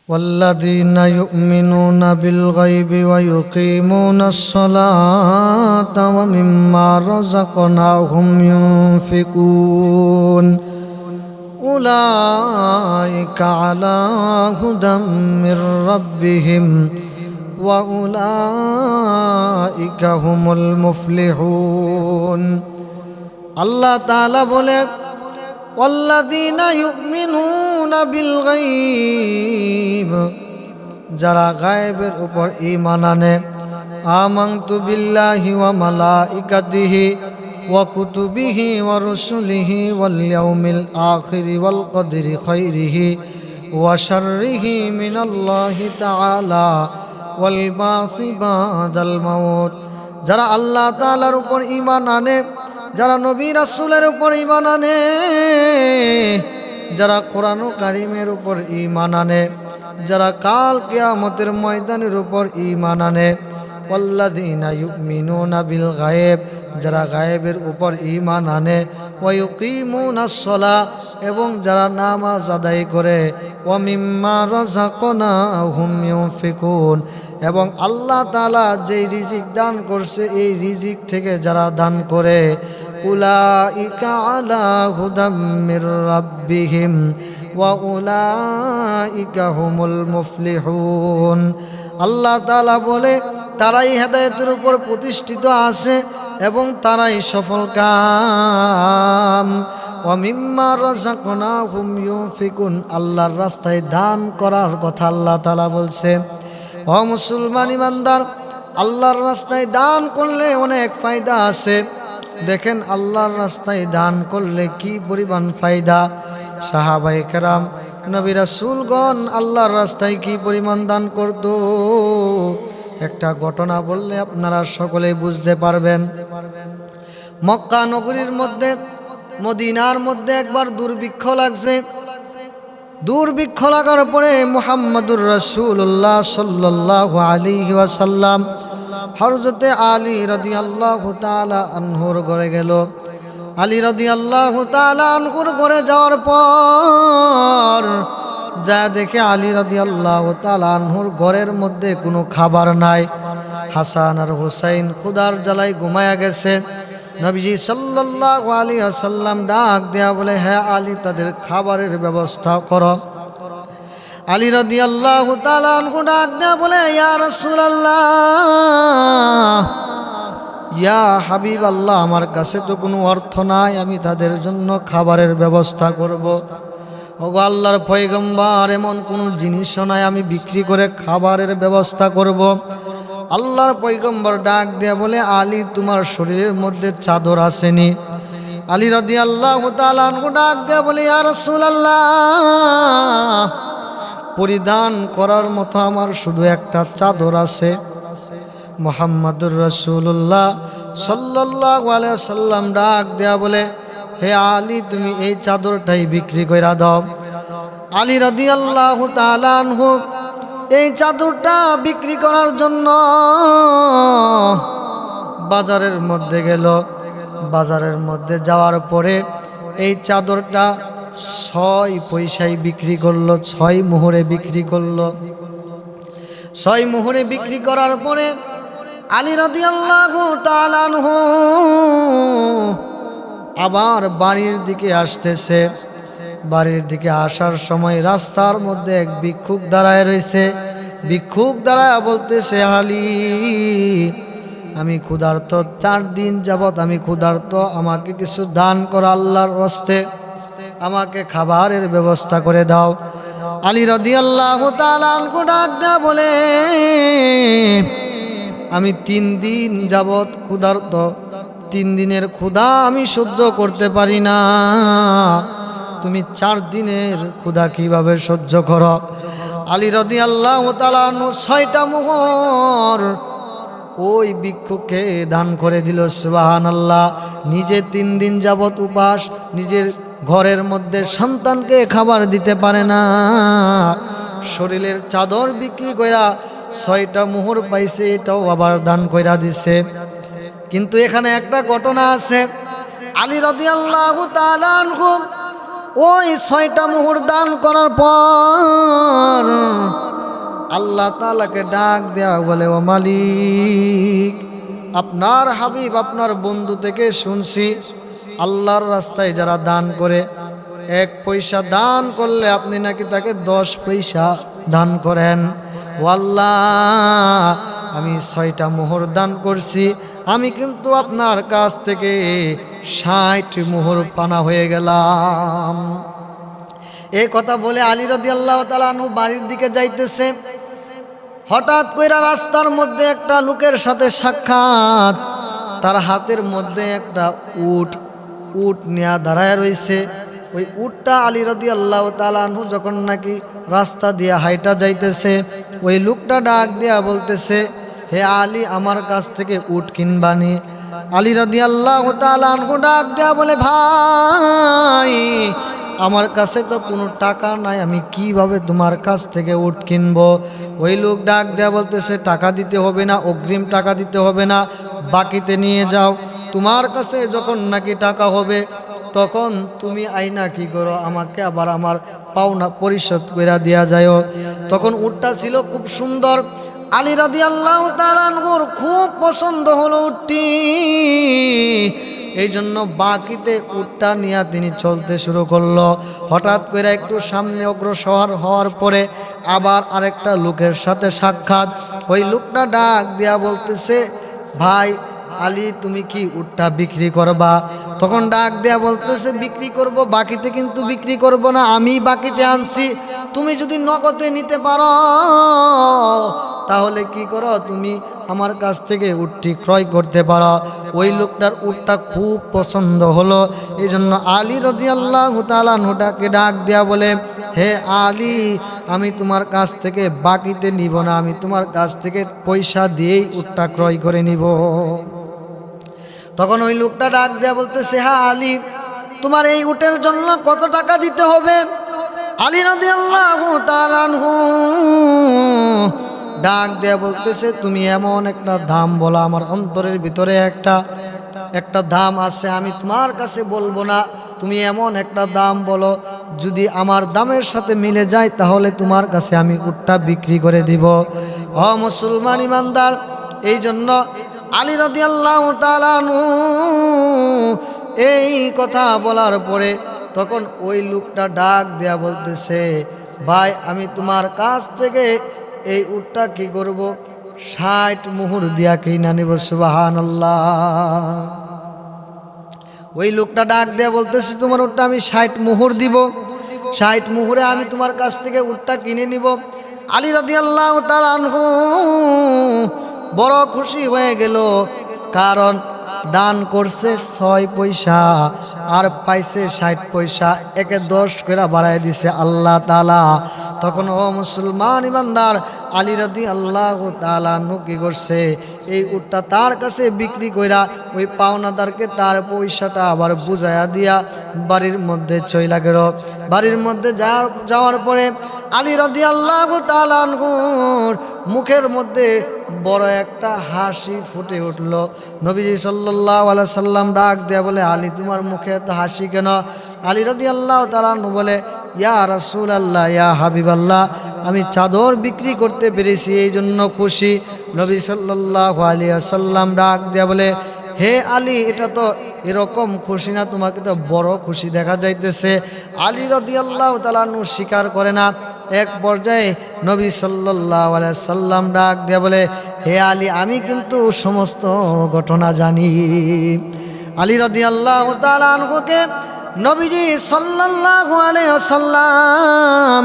والذين يؤمنون بالغيب ويقيمون الصلاة ومما رزقناهم ينفقون أولئك على هدى من ربهم وأولئك هم المفلحون الله تعالى বলে والذين يؤمنون بالغيب যারা গায়েবের উপর ঈমান আনে আমানতু বিল্লাহি ওয়া মালাইকাতিহি ওয়া কুতুবিহি ওয়া রুসুলিহি ওয়াল ইয়াউমিল আখিরি ওয়াল কদরি খাইরিহি ওয়া শাররিহি মিনাল্লাহি তাআলা ওয়াল বাসি বাদাল মাউত যারা আল্লাহ তাআলার উপর ঈমান আনে যারা নবী রাসূলের উপর ঈমান আনে যারা কোরআন কারীমের উপর ঈমান আনে যারা কাল কিয়ামতের ময়দানের উপর ঈমান আনে ওয়াল্লাযীনা ইউমিনুনা বিল গায়ব যারা গায়েবের উপর ঈমান আনে ওয়া ইউকিমুনাস সালাহ এবং যারা নামাজ আদায় করে ওয়া মিম্মা রাযাকনাহুম ইউনফিকুন এবং আল্লাহ তাআলা যেই রিজিক দান করছে এই রিজিক থেকে যারা দান করে উলাইকা আলা হুদাম মির রাব্বিহিম ওয়া উলাইকা হুমুল মুফলিহুন আল্লাহ তাআলা বলে তারাই হেদায়েতের উপর প্রতিষ্ঠিত আছে এবং তারাই সফল কাম ওয়া মিম্মা রাযাকনাহুম ইউনফিকুন আল্লাহর রাস্তায় দান করার কথা আল্লাহ তাআলা বলছে ও মুসলমান ইমানদার আল্লাহর রাস্তায় দান করলে অনেক ফায়দা আছে দেখেন আল্লাহর রাস্তায় দান করলে কি পরিমাণ ফায়দা সাহাবায়ে কেরাম নবী রাসূলগণ আল্লাহর রাস্তায় কি পরিমাণ দান করত একটা ঘটনা বললে আপনারা সকলেই বুঝতে পারবেন মক্কা নগরীর মধ্যে মদিনার মধ্যে একবার দুর্ভিক্ষ লাগছে দুর্ভিক্ষ লাগার পরে মুহাম্মদুর রাসূলুল্লাহ সাল্লাল্লাহু আলাইহি ওয়াসাল্লাম হযরতে আলী রাদিয়াল্লাহু তাআলা আনহুর ঘরে গেল আলী রাদিয়াল্লাহু তাআলা আনহুর ঘরে যাওয়ার পর যা দেখে আলী রাদিয়াল্লাহু তাআলা আনহুর ঘরের মধ্যে কোনো খাবার নাই হাসান আর হুসাইন ক্ষুধার জ্বালায় ঘুমায়া গেছে নবীজি সাল্লাল্লাহু আলাইহি ওয়াসাল্লাম ডাক দেয়া বলে হ্যাঁ আলী তাদের খাবারের ব্যবস্থা করো আলী রাদিয়াল্লাহু তাআলা আনহু ডাক দেয়া বলে ইয়া রাসূলুল্লাহ ইয়া হাবিবাল্লাহ আমার কাছে তো কোনো অর্থ নাই আমি তাদের জন্য খাবারের ব্যবস্থা করব ওগো আল্লাহর পয়গম্বর এমন কোনো জিনিসও নাই আমি বিক্রি করে খাবারের ব্যবস্থা করব আল্লাহর পয়গম্বর ডাক দেয়া বলে আলী তোমার শরীরের মধ্যে চাদর আসেনি আলী রাদিয়াল্লাহু তাআলা আনহু ডাক দেয়া বলে ইয়া রাসূলুল্লাহ পরিধান করার মতো আমার শুধু একটা চাদর আছে মুহাম্মাদুর রাসূলুল্লাহ সাল্লাল্লাহু আলাইহি ওয়াসাল্লাম ডাক দেয়া বলে হে আলী তুমি এই চাদরটাই বিক্রি কইরা দাও আলী রাদিয়াল্লাহু তাআলা আনহু এই চাদরটা বিক্রি করার জন্য বাজারের মধ্যে গেল বাজারের মধ্যে যাওয়ার পরে এই চাদরটা 6 পয়সায় বিক্রি করলো 6 মোহরে বিক্রি করলো 6 মোহরে বিক্রি করার পরে আলী রাদিয়াল্লাহু তাআলা আনহু আবার বাড়ির দিকে আসতেছে বাড়ির দিকে আসার সময় রাস্তার মধ্যে এক ভিক্ষুক দাঁড়ায় রয়েছে ভিক্ষুক দাঁড়ায় বলতেছে আলী আমি ক্ষুধার্ত 4 দিন যাবত আমি ক্ষুধার্ত আমাকে কিছু দান করো আল্লাহর ওয়াস্তে আমাকে খাবারের ব্যবস্থা করে দাও আলী রাদিয়াল্লাহু তাআলা আনহু ডাক দেয়া বলে আমি 3 দিন যাবত ক্ষুধার্ত 3 দিনের ক্ষুধা আমি সহ্য করতে পারি না তুমি 4 দিনের ক্ষুধা কিভাবে সহ্য করো আলী রাদিয়াল্লাহু তাআলা 6টা মোহর ওই ভিক্ষুককে দান করে দিল সুবহানাল্লাহ নিজে 3 দিন যাবত উপাস নিজের ঘরের মধ্যে সন্তানকে খাবার দিতে পারে না শরীরের চাদর বিক্রি কইরা 6টা মোহর পাইছে এটাও আবার দান কইরা দিছে কিন্তু এখানে একটা ঘটনা আছে আলী রাদিয়াল্লাহু তাআলা আনহু ওই 6টা মোহর দান করার পর আল্লাহ তাআলাকে ডাক দেয়া বলে, ও মালিক, আপনার হাবিব আপনার বন্ধু থেকে শুনছি আল্লাহর রাস্তায় যারা দান করে 1 পয়সা দান করলে আপনি নাকি তাকে 10 পয়সা দান করেন। ও আল্লাহ, আমি 6টা মোহর দান করছি, আমি কিন্তু আপনার কাছ থেকে 60 মোহর পানা হয়ে গেলাম। এই কথা বলে আলী রাদিয়াল্লাহু তাআলা আনহু বাড়ির দিকে যাইতেছে। হঠাৎ কইরা রাস্তার মধ্যে একটা লোকের সাথে সাক্ষাৎ। তার হাতের মধ্যে একটা উট নিয়ে দাঁড়ায় রইছে। ওই উটটা আলী রাদিয়াল্লাহু তাআলা আনহু যখন নাকি রাস্তা দিয়ে হাইটা যাইতেছে, ওই লোকটা ডাক দিয়া বলতেছে, হে আলী, আমার কাছ থেকে উট কিনবানি? আলী রাদিয়াল্লাহু তাআলা আনহু ডাক দিয়া বলে, ভাই, আমার কাছে তো কোনো টাকা নাই, আমি কিভাবে তোমার কাছ থেকে উট কিনবো? ওই লোক ডাক দেয়া বলতেছে, টাকা দিতে হবে না, অগ্রিম টাকা দিতে হবে না, বাকিতে নিয়ে যাও। তোমার কাছে যখন নাকি টাকা হবে তখন তুমি আইনা কি করো, আমাকে আবার আমার পাওনা পরিশোধ করে দেয়া যায়। তখন উটটা ছিল খুব সুন্দর। আলী রাদিয়াল্লাহু তাআলা আনহুর খুব পছন্দ হলো উটটি। এই জন্য বাকিতে উটটা নিয়ে তিনি চলতে শুরু করলো। হঠাৎ করে একটু সামনে অগ্রসর হওয়ার পরে আবার আরেকটা লোকের সাথে সাক্ষাৎ। ওই লোকটা ডাক দিয়া বলতেছে, ভাই আলী, তুমি কি উটটা বিক্রি করবা? তখন ডাক দেয়া বলতেছে, বিক্রি করব, বাকিতে কিন্তু বিক্রি করব না, আমি বাকিতে আনছি। তুমি যদি নগদে নিতে পারো তাহলে কি করো, তুমি আমার কাছ থেকে উটটি ক্রয় করতে পারো। ওই লোকটার উটটা খুব পছন্দ হলো। এই জন্য আলী রাদিয়াল্লাহু তাআলা আনহুকে ডাক দেয়া বলে, হে আলী, আমি তোমার কাছ থেকে বাকিতে নিব না, আমি তোমার কাছ থেকে পয়সা দিয়েই উটটা ক্রয় করে নিব। তখন ওই লোকটা ডাক দেয়া বলতেছে, হ্যাঁ আলী, তোমার এই উটের জন্য কত টাকা দিতে হবে? আলী রাদিয়াল্লাহু তাআলা আনহু ডাক দেয়া বলতেছে, তুমি এমন একটা দাম বলো, আমার অন্তরের ভিতরে একটা দাম আছে, আমি তোমার কাছে বলবো না, তুমি এমন একটা দাম বলো, যদি আমার দামের সাথে মিলে যায় তাহলে তোমার কাছে আমি উটটা বিক্রি করে দিব। ও মুসলমান ইমানদার, এই জন্য আলী রাদিয়াল্লাহু তাআলা আনহু এই কথা বলার পরে তখন ওই লোকটা ডাক দেয়া বলতেছে, ভাই, আমি তোমার কাছ থেকে এই উটটা কি করব, 60 মোহর দিয়া কিনা নিব। সুবহানাল্লাহ। ওই লোকটা ডাক দেয়া বলতেছে, তোমার উটটা আমি 60 মোহর দিব, 60 মোহরে আমি তোমার কাছ থেকে উটটা কিনে নিব। আলী রাদিয়াল্লাহু তাআলা আনহু বড় খুশি হয়ে গেল, কারণ দান করছে 6 পয়সা আর পাইছে 60 পয়সা, একে 10 করে বাড়ায় দিছে আল্লাহ তাআলা। তখন ও মুসলমান ইমানদার, আলী রাদিয়াল্লাহু তাআলা আনহু কি করছে, এই উটটা তার কাছে বিক্রি কইরা ওই পাওনাদারকে তার পয়সাটা আবার বুঝাইয়া দিয়া বাড়ির মধ্যে চইলা গেল। বাড়ির মধ্যে যাওয়ার পরে আলী রাদিয়াল্লাহু তাআলা আনহুর মুখের মধ্যে বড় একটা হাসি ফুটে উঠল। নবীজি সাল্লাল্লাহু আলাইহি সাল্লাম ডাক দেয়া বলে, আলী, তোমার মুখে এত হাসি কেন? আলী রাদিয়াল্লাহু তাআলা আনহু বলে, ইয়া রাসূলুল্লাহ, ইয়া হাবিবাল্লাহ, আমি চাদর বিক্রি করতে পেরেছি, এই জন্য খুশি। নবী সাল্লাল্লাহু আলাইহি সাল্লাম ডাক দেয়া বলে, হে আলী, এটা তো এরকম খুশি না, তোমাকে তো বড় খুশি দেখা যাইতেছে। আলী রাদিয়াল্লাহু তাআলা আনহু স্বীকার করে না। এক পর্যায়ে নবী সাল্লাল্লাহু আলাইহি সাল্লাম ডাক দিয়ে বলে, হে আলী, আমি কিন্তু সমস্ত ঘটনা জানি। আলী রাদিয়াল্লাহু তাআলা আনহুকে নবীজি সাল্লাল্লাহু আলাইহি সাল্লাম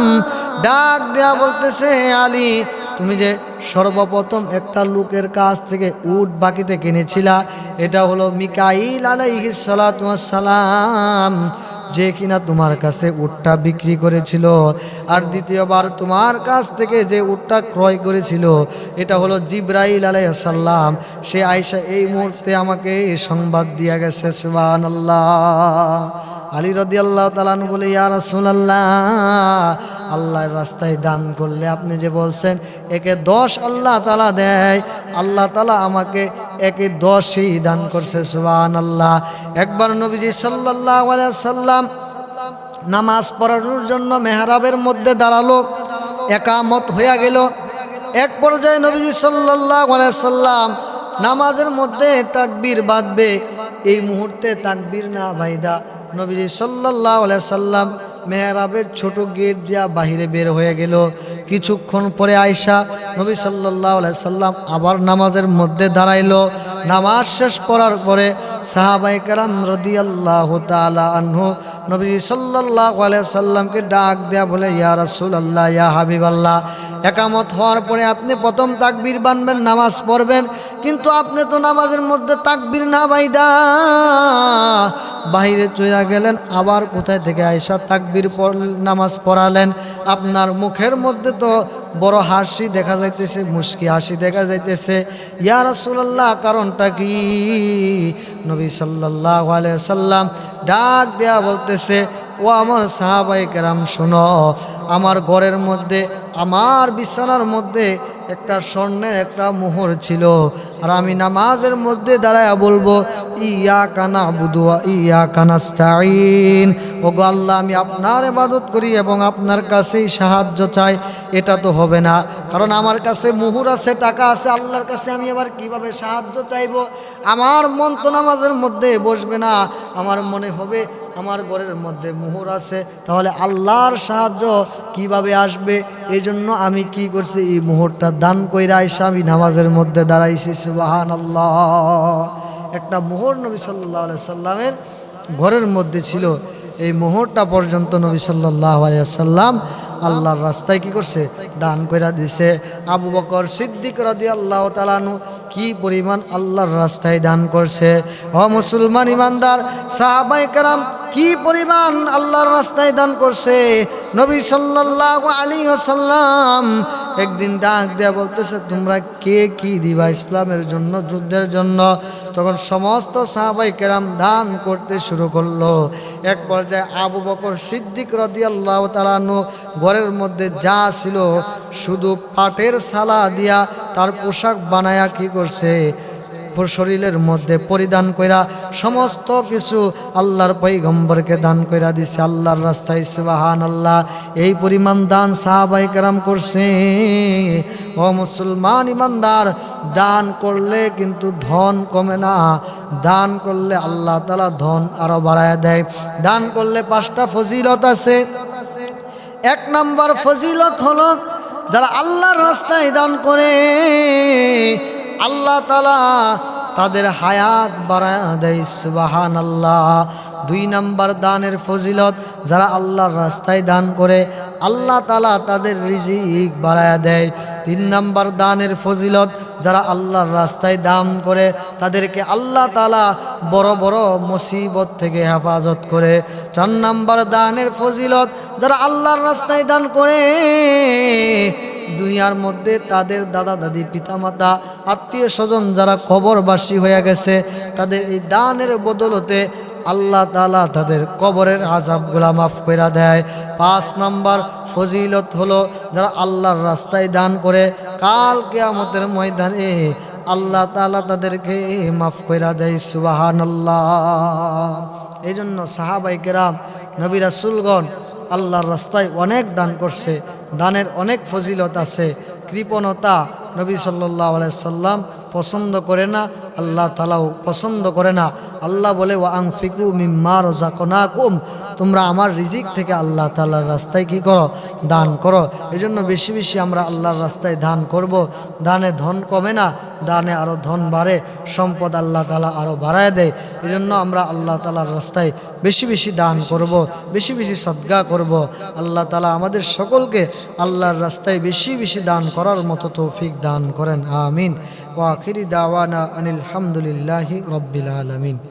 ডাক দেয়া বলতেছে, আলী, তুমি যে সর্বপ্রথম একটা লোকের কাছ থেকে উট বাকিতে কিনেছিলা, এটা হলো মিকাইল আলাইহিস সালাতু ওয়াস সালাম, যে কিনা তোমার কাছে উটটা বিক্রি করেছিল। আর দ্বিতীয়বার তোমার কাছ থেকে যে উটটা ক্রয় করেছিল, এটা হলো জিবরাইল আলাইহিস সালাম। সে আয়েশা এই মুহূর্তে আমাকে সংবাদ দিয়া গেছে। সুবহানাল্লাহ। আলী রাদিয়াল্লাহু তাআলা বলে, ইয়া রাসূলুল্লাহ, আল্লাহর রাস্তায় দান করলে আপনি যে বলছেন একে 10 আল্লাহ তাআলা দেয়, আল্লাহ তাআলা আমাকে একে 10ই দান করছে। সুবহানাল্লাহ। একবার নবীজি সাল্লাল্লাহু আলাইহি সাল্লাম নামাজ পড়ানোর জন্য মেহরাবের মধ্যে দাঁড়ালো, একামত হয়ে গেল। এক পর্যায়ে নবীজি সাল্লাল্লাহু আলাইহি সাল্লাম নামাজের মধ্যে তাকবীর বাঁধবে, এই মুহূর্তে তাকবীর না বাইদা নবীজি সাল্লাল্লাহু আলাইহি সাল্লাম মেহরাবের ছোট গেট দিয়া বাহিরে বের হয়ে গেল। কিছুক্ষণ পরে আয়েশা নবী সাল্লাল্লাহু আলাইহি সাল্লাম আবার নামাজের মধ্যে দাঁড়াইলো। নামাজ শেষ করার পরে সাহাবায়ে কেরাম রাদিয়াল্লাহু তাআলা আনহু নবীজি সাল্লাল্লাহু আলাইহি সাল্লামকে ডাক দেয়া বলে, ইয়া রাসূলুল্লাহ, ইয়া হাবিবাল্লাহ, একামত হওয়ার পরে আপনি প্রথম তাকবীর বানবেন, নামাজ পড়বেন, কিন্তু আপনি তো নামাজের মধ্যে তাকবীর না বাইদা বাহিরে চলে গেলেন। আবার কোথায় থেকে আয়েশা তাকবীর নামাজ পড়ালেন? আপনার মুখের মধ্যে তো বড় হাসি দেখা যাইতেছে, মুস্কি হাসি দেখা যাইতেছে। ইয়া রাসূলুল্লাহ, কারণটা কি? নবী সাল্লাল্লাহু আলাইহি সাল্লাম ডাক দেয়া বলতেছে, ও আমার সাহাবায়ে কেরাম শোনো, আমার ঘরের মধ্যে, আমার বিছানার মধ্যে একটা স্বর্ণের একটা মোহর ছিল, আর আমি নামাজের মধ্যে দাঁড়ায়া বলবো, ইয়াকা না'বুদু ওয়া ইয়াকা নাস্তাঈন, ওগো আল্লাহ, আমি আপনার ইবাদত করি এবং আপনার কাছেই সাহায্য চাই। এটা তো হবে না, কারণ আমার কাছে মোহর আছে, টাকা আছে, আল্লাহর কাছে আমি আবার কিভাবে সাহায্য চাইবো? আমার মন তো নামাজের মধ্যে বসবে না, আমার মনে হবে আমার ঘরের মধ্যে মোহর আছে, তাহলে আল্লাহর সাহায্য কিভাবে আসবে? এই জন্য আমি কি করছি, এই মোহরটা দান কইরা আইসা আমি নামাজের মধ্যে দাঁড়াইছি। সুবহানাল্লাহ। একটা মোহর নবী সাল্লাল্লাহু আলাইহি সাল্লামের ঘরের মধ্যে ছিল। এই মোহরটা পর্যন্ত নবী সাল্লাল্লাহু আলাইহি সাল্লাম আল্লাহর রাস্তায় কি করছে, দান কইরা দিছে। আবু বকর সিদ্দিক রাদিয়াল্লাহু তাআলা আনহু কি পরিমাণ আল্লাহর রাস্তায় দান করছে। ও মুসলমান ইমানদার সাহাবায়ে কেরাম কি পরিমাণ আল্লাহর রাস্তায় দান করছে। নবী সাল্লাল্লাহু আলাইহি ওয়াসাল্লাম একদিন ডাক দেয়া বলতেছে, তোমরা কে কি দিবা ইসলামের জন্য, যুদ্ধের জন্য? তখন সমস্ত সাহাবায়ে কেরাম দান করতে শুরু করলো। এক পর্যায়ে আবু বকর সিদ্দিক রাদিয়াল্লাহু তাআলা আনহু ঘরের মধ্যে যা ছিল শুধু পাটের ছালা দিয়া তার পোশাক বানায়া কি করছে, শরীরের মধ্যে পরিধান কইরা সমস্ত কিছু আল্লাহর পয়গম্বরকে দান কইরা দিছে আল্লাহর রাস্তায়। সুবহানাল্লাহ। এই পরিমাণ দান সাহাবায়ে কেরাম করছে। ও মুসলমান ইমানদার, দান করলে কিন্তু ধন কমে না, দান করলে আল্লাহ তাআলা ধন আরো বাড়ায় দেয়। দান করলে 5টা ফজিলত আছে। 1 নাম্বার ফজিলত হলো, যারা আল্লাহর রাস্তায় দান করে আল্লাহ তাআলা তাদের হায়াত বাড়ায় দেয়। সুবহানাল্লাহ। 2 নাম্বার দানের ফজিলত, যারা আল্লাহর রাস্তায় দান করে আল্লাহ তাআলা তাদের রিজিক বাড়ায় দেয়। 3 নাম্বার দানের ফজিলত, যারা আল্লাহর রাস্তায় দান করে তাদেরকে আল্লাহ তাআলা বড় বড় মুসিবত থেকে হেফাজত করে। 4 নাম্বার দানের ফজিলত, যারা আল্লাহর রাস্তায় দান করে দুনিয়ার মধ্যে তাদের দাদা দাদি পিতামাতা আত্মীয় স্বজন যারা কবরবাসী হয়ে গেছে, তাদের এই দানের বদলতে আল্লাহ তাআলা তাদের কবরের আযাবগুলা মাফ করে দেয়। 5 নাম্বার ফজিলত হলো, যারা আল্লাহর রাস্তায় দান করে কাল কিয়ামতের ময়দানে আল্লাহ তাআলা তাদেরকে মাফ করে দেয়। সুবহানাল্লাহ। এই জন্য সাহাবায়ে কেরাম, নবী রাসূলগণ আল্লাহর রাস্তায় অনেক দান করছে। দানের অনেক ফজিলত আছে। কৃপণতা নবী সাল্লাল্লাহু আলাইহি সাল্লাম পছন্দ করে না, আল্লাহ তাআলাও পছন্দ করে না। আল্লাহ বলে, ওয়া আনফিকু মিম্মা রাযাকনাকুম, তোমরা আমার রিজিক থেকে আল্লাহ তাআলার রাস্তায় কি করো, দান করো। এজন্য বেশি বেশি আমরা আল্লাহর রাস্তায় দান করব। দানে ধন কমে না, দানে আরো ধন বাড়ে, সম্পদ আল্লাহ তাআলা আরো বাড়ায় দেয়। এজন্য আমরা আল্লাহ তাআলার রাস্তায় বেশি বেশি দান করব, বেশি বেশি সদকা করব। আল্লাহ তাআলা আমাদের সকলকে আল্লাহর রাস্তায় বেশি বেশি দান করার মতো তৌফিক দান করেন। আমিন। ওয়া আখিরি দাওয়ানা আনিল হামদুলিল্লাহি রাব্বিল আলামিন।